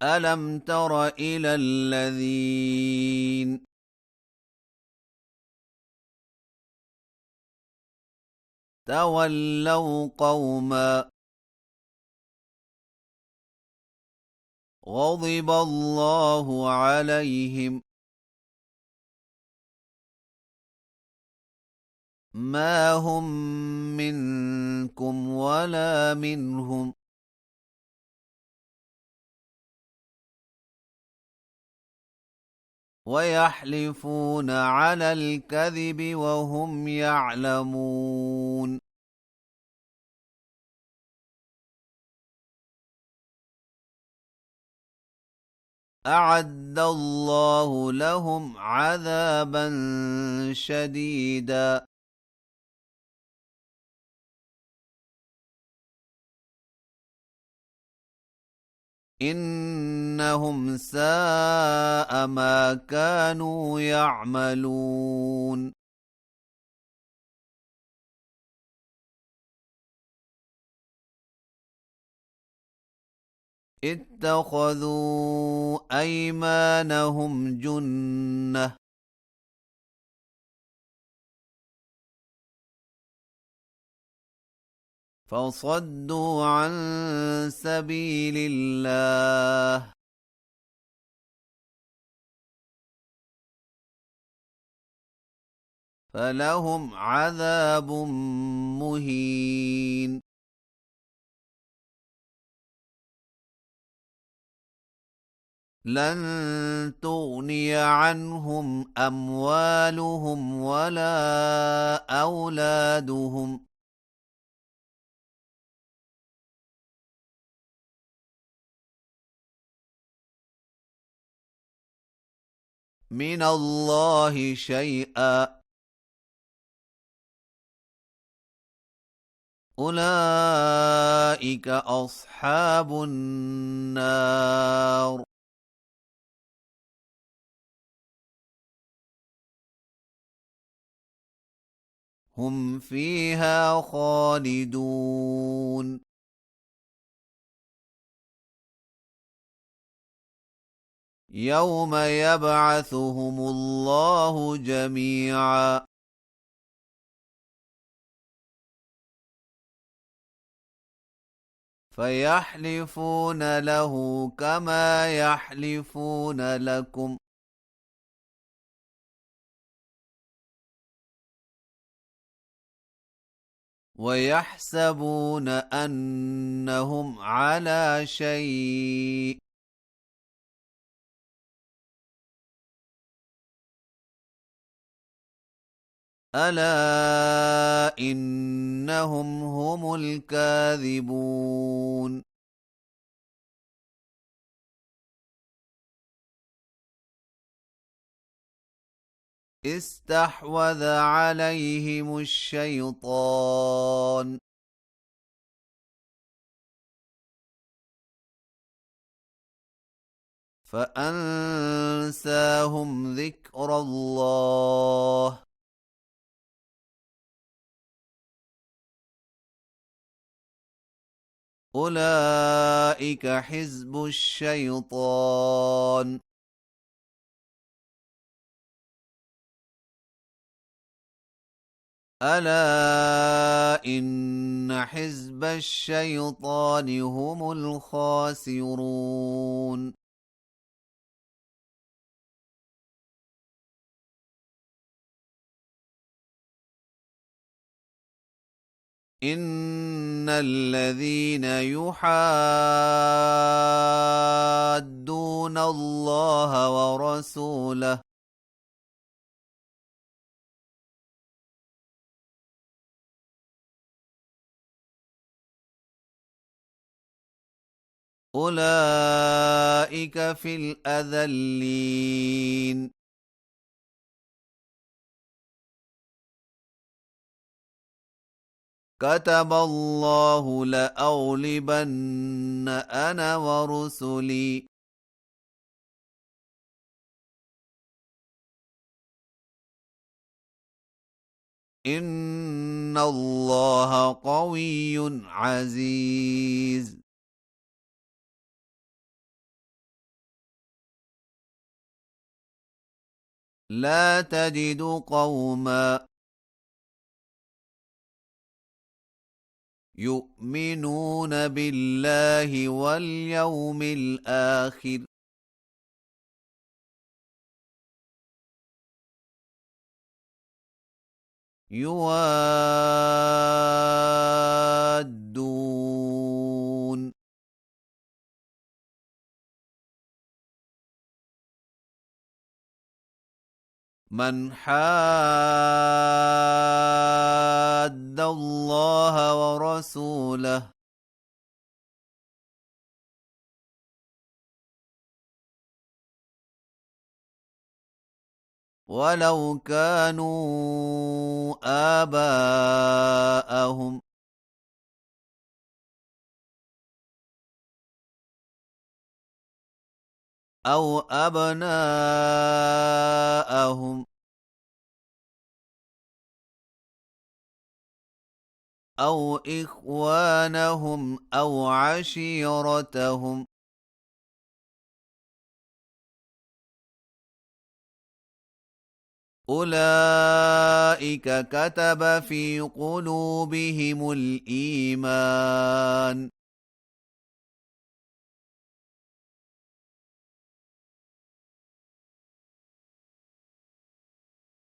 ألم تر إلى الذين تولوا قوما غضب الله عليهم ما هم منكم ولا منهم ويحلفون على الكذب وهم يعلمون أعد الله لهم عذابا شديدا إنهم ساء ما كانوا يعملون اتخذوا أيمانهم جنة فصدوا عن سبيل الله فلهم عذاب مهين لن تغني عنهم أموالهم ولا أولادهم من الله شيئا أولئك أصحاب النار هم فيها خالدون يوم يبعثهم الله جميعا فيحلفون له كما يحلفون لكم ويحسبون أنهم على شيء ألا إنهم هم الكاذبون استحوذ عليهم الشيطان فأنساهم ذكر الله أولئك حزب الشيطان ألا إن حزب الشيطان هم الخاسرون إن الذين يحادون الله ورسوله أولئك في الأذلين كتب الله لأغلبن أنا ورسلي إن الله قوي عزيز لا تجد قوما يؤمنون بالله واليوم الآخر يوادون من حاد الله ورسوله ولو كانوا آباءهم أو أبناءهم أو إخوانهم أو عشيرتهم أولئك كتب في قلوبهم الإيمان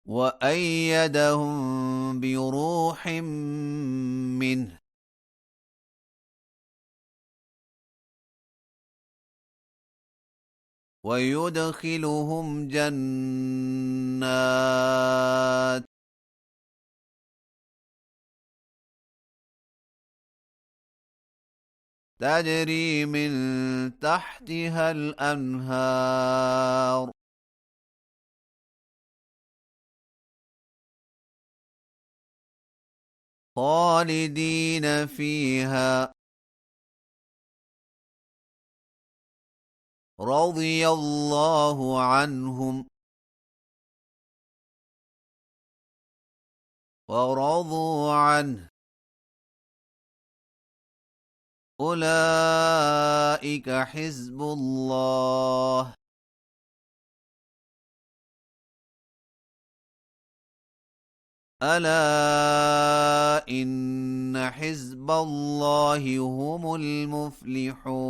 وأيدهم بروح منه ويدخلهم جنات تجري من تحتها الأنهار خالدين فيها رضي الله عنهم ورضوا عنه أولئك حزب الله ألا إن حزب الله هم المفلحون